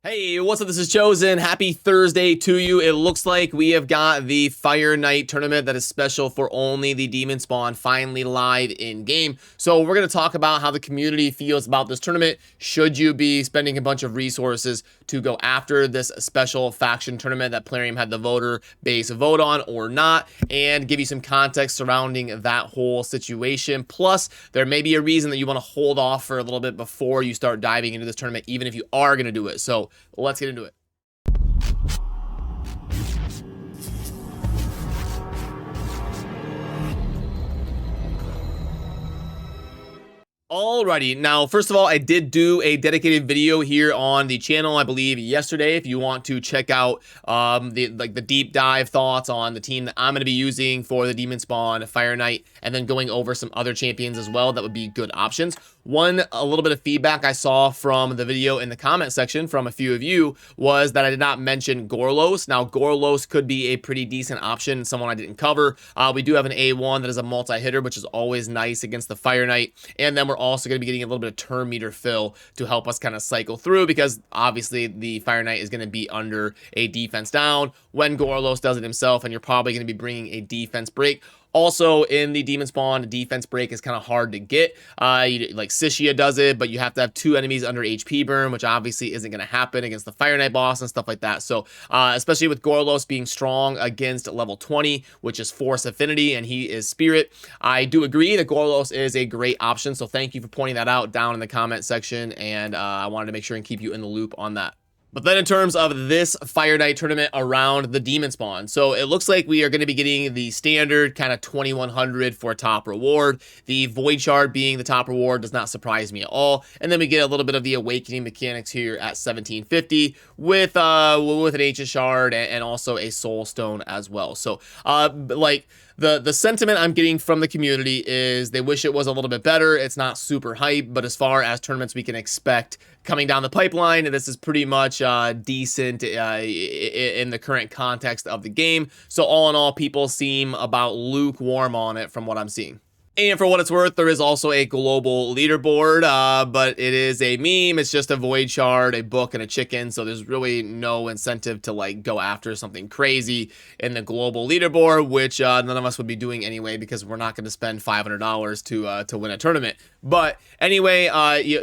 Hey, what's up? This is Chosen. Happy Thursday to you. It looks like we have got the Fire Night tournament that is special for only the Demon Spawn finally live in game. So we're going to talk about how the community feels about this tournament. Should you be spending a bunch of resources to go after this special faction tournament that Plarium had the voter base vote on or not, and give you some context surrounding that whole situation. Plus, there may be a reason that you want to hold off for a little bit before you start diving into this tournament, even if you are going to do it. So let's get into it. Alrighty, now first of all, I did do a dedicated video here on the channel, I believe yesterday. If you want to check out the deep dive thoughts on the team that I'm going to be using for the Demon Spawn Fire Night, and then going over some other champions as well, that would be good options. A little bit of feedback I saw from the video in the comment section from a few of you was that I did not mention Gorlos. Now, Gorlos could be a pretty decent option, someone I didn't cover. We do have an A1 that is a multi-hitter, which is always nice against the Fire Night. And then we're also going to be getting a little bit of turn meter fill to help us kind of cycle through, because obviously the Fire Night is going to be under a defense down when Gorlos does it himself, and you're probably going to be bringing a defense break. Also, in the Demon Spawn, a defense break is kind of hard to get. Like Sishia does it, but you have to have 2 enemies under HP burn, which obviously isn't going to happen against the Fire Night boss and stuff like that. So, especially with Gorlos being strong against level 20, which is Force Affinity, and he is Spirit, I do agree that Gorlos is a great option. So thank you for pointing that out down in the comment section, and I wanted to make sure and keep you in the loop on that. But then in terms of this Fire Night tournament around the Demon Spawn, so it looks like we are going to be getting the standard kind of 2100 for top reward. The Void Shard being the top reward does not surprise me at all. And then we get a little bit of the Awakening mechanics here at 1750 with an Ancient Shard and also a Soul Stone as well. So the sentiment I'm getting from the community is they wish it was a little bit better. It's not super hype, but as far as tournaments we can expect coming down the pipeline, this is pretty much decent in the current context of the game. So all in all, people seem about lukewarm on it from what I'm seeing. And for what it's worth, there is also a global leaderboard, but it is a meme. It's just a Void Shard, a book, and a chicken, so there's really no incentive to like go after something crazy in the global leaderboard, which none of us would be doing anyway, because we're not going to spend $500 to win a tournament. But anyway,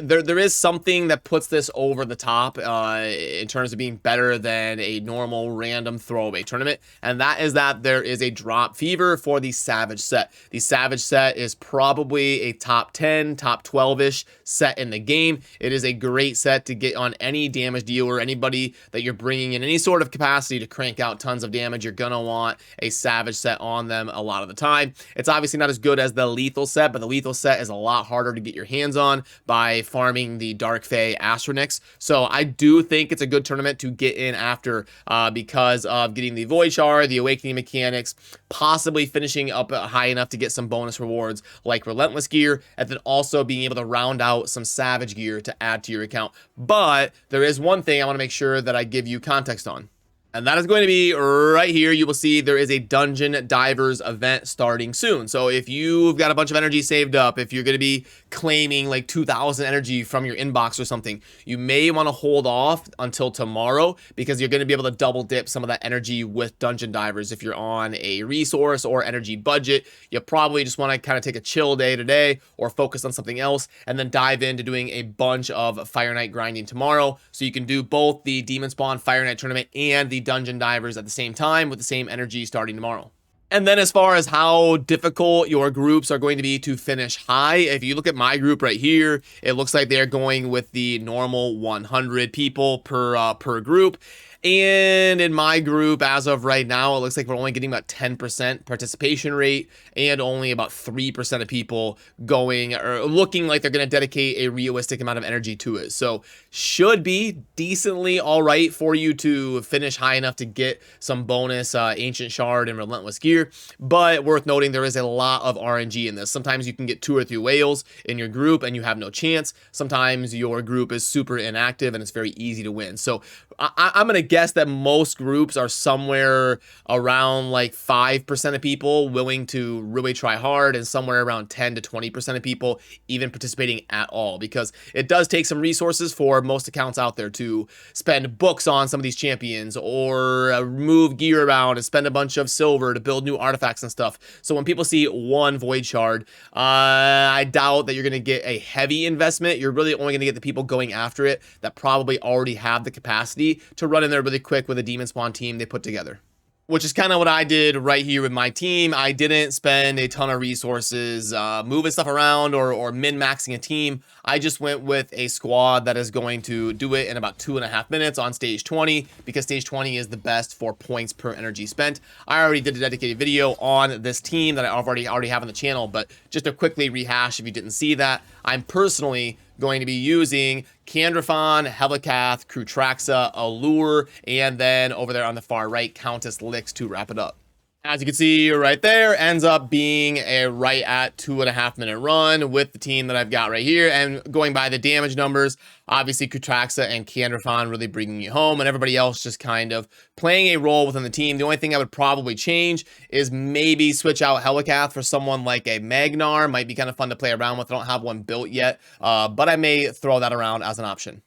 there is something that puts this over the top in terms of being better than a normal random throwaway tournament, and that is that there is a drop fever for the Savage set. The Savage set is probably a top 10, top 12-ish set in the game. It is a great set to get on any damage dealer, anybody that you're bringing in any sort of capacity to crank out tons of damage. You're gonna want a Savage set on them a lot of the time. It's obviously not as good as the Lethal set, but the Lethal set is a lot harder to get your hands on by farming the Dark Fae Astronix. So I do think it's a good tournament to get in after because of getting the Void Shard, the Awakening mechanics, possibly finishing up high enough to get some bonus rewards like Relentless gear, and then also being able to round out some Savage gear to add to your account. But there is one thing I want to make sure that I give you context on, and that is going to be right here. You will see there is a Dungeon Divers event starting soon. So if you've got a bunch of energy saved up, if you're going to be claiming like 2,000 energy from your inbox or something, you may want to hold off until tomorrow, because you're going to be able to double dip some of that energy with Dungeon Divers. If you're on a resource or energy budget, you probably just want to kind of take a chill day today or focus on something else, and then dive into doing a bunch of Fire Night grinding tomorrow. So you can do both the Demon Spawn Fire Night tournament and the Dungeon Divers at the same time with the same energy starting tomorrow. And then as far as how difficult your groups are going to be to finish high, if you look at my group right here, it looks like they're going with the normal 100 people per group. And in my group, as of right now, it looks like we're only getting about 10% participation rate, and only about 3% of people going or looking like they're going to dedicate a realistic amount of energy to it. So should be decently all right for you to finish high enough to get some bonus Ancient Shard and Relentless gear. here, but worth noting there is a lot of RNG in this. Sometimes you can get 2 or 3 whales in your group and you have no chance. Sometimes your group is super inactive and it's very easy to win. So I'm going to guess that most groups are somewhere around like 5% of people willing to really try hard, and somewhere around 10 to 20% of people even participating at all, because it does take some resources for most accounts out there to spend books on some of these champions, or move gear around and spend a bunch of silver to build new artifacts and stuff. So when people see 1 void shard, I doubt that you're going to get a heavy investment. You're really only going to get the people going after it that probably already have the capacity to run in there really quick with a demon spawn team they put together. Which is kind of what I did right here with my team. I didn't spend a ton of resources moving stuff around or min-maxing a team. I just went with a squad that is going to do it in about 2.5 minutes on stage 20, because stage 20 is the best for points per energy spent. I already did a dedicated video on this team that I already have on the channel, but just to quickly rehash if you didn't see that, I'm personally going to be using Candrafon, Helicath, Krutraxa, Allure, and then over there on the far right, Countess Lix to wrap it up. As you can see right there, ends up being a right at 2.5 minute run with the team that I've got right here. And going by the damage numbers, obviously Krutraxa and Candrafon really bringing you home, and everybody else just kind of playing a role within the team. The only thing I would probably change is maybe switch out Helicath for someone like a Magnar. Might be kind of fun to play around with. I don't have one built yet, but I may throw that around as an option.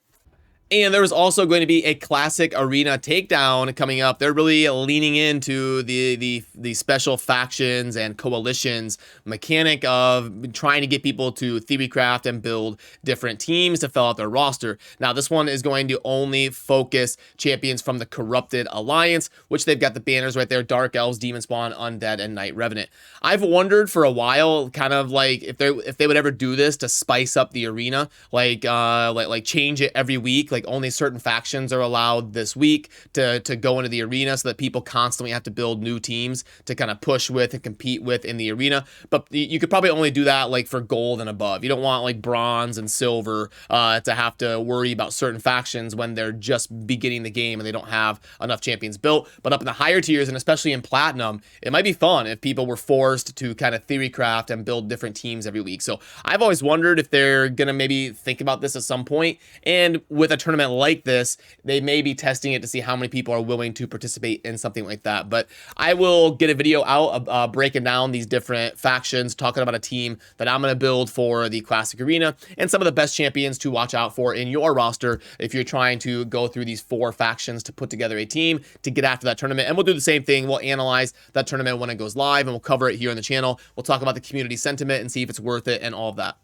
And there is also going to be a classic arena takedown coming up. They're really leaning into the special factions and coalitions mechanic of trying to get people to theorycraft and build different teams to fill out their roster. Now, this one is going to only focus champions from the Corrupted Alliance, which they've got the banners right there: Dark Elves, Demon Spawn, Undead, and Knight Revenant. I've wondered for a while, kind of like if they would ever do this to spice up the arena, like change it every week. Like only certain factions are allowed this week to go into the arena, so that people constantly have to build new teams to kind of push with and compete with in the arena. But you could probably only do that like for gold and above. You don't want like bronze and silver to have to worry about certain factions when they're just beginning the game and they don't have enough champions built. But up in the higher tiers, and especially in platinum, it might be fun if people were forced to kind of theorycraft and build different teams every week. So I've always wondered if they're gonna maybe think about this at some point, and with a tournament like this, they may be testing it to see how many people are willing to participate in something like that. But I will get a video out breaking down these different factions, talking about a team that I'm going to build for the Classic Arena, and some of the best champions to watch out for in your roster if you're trying to go through these 4 factions to put together a team to get after that tournament. And we'll do the same thing. We'll analyze that tournament when it goes live, and we'll cover it here on the channel. We'll talk about the community sentiment and see if it's worth it and all of that.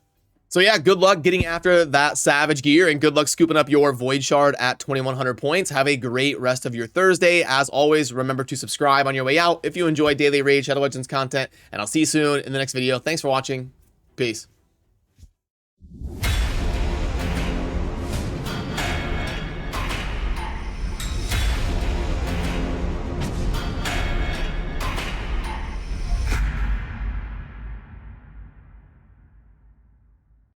So yeah, good luck getting after that Savage gear, and good luck scooping up your Void Shard at 2100 points. Have a great rest of your Thursday. As always, remember to subscribe on your way out if you enjoy daily Raid Shadow Legends content, and I'll see you soon in the next video. Thanks for watching. Peace.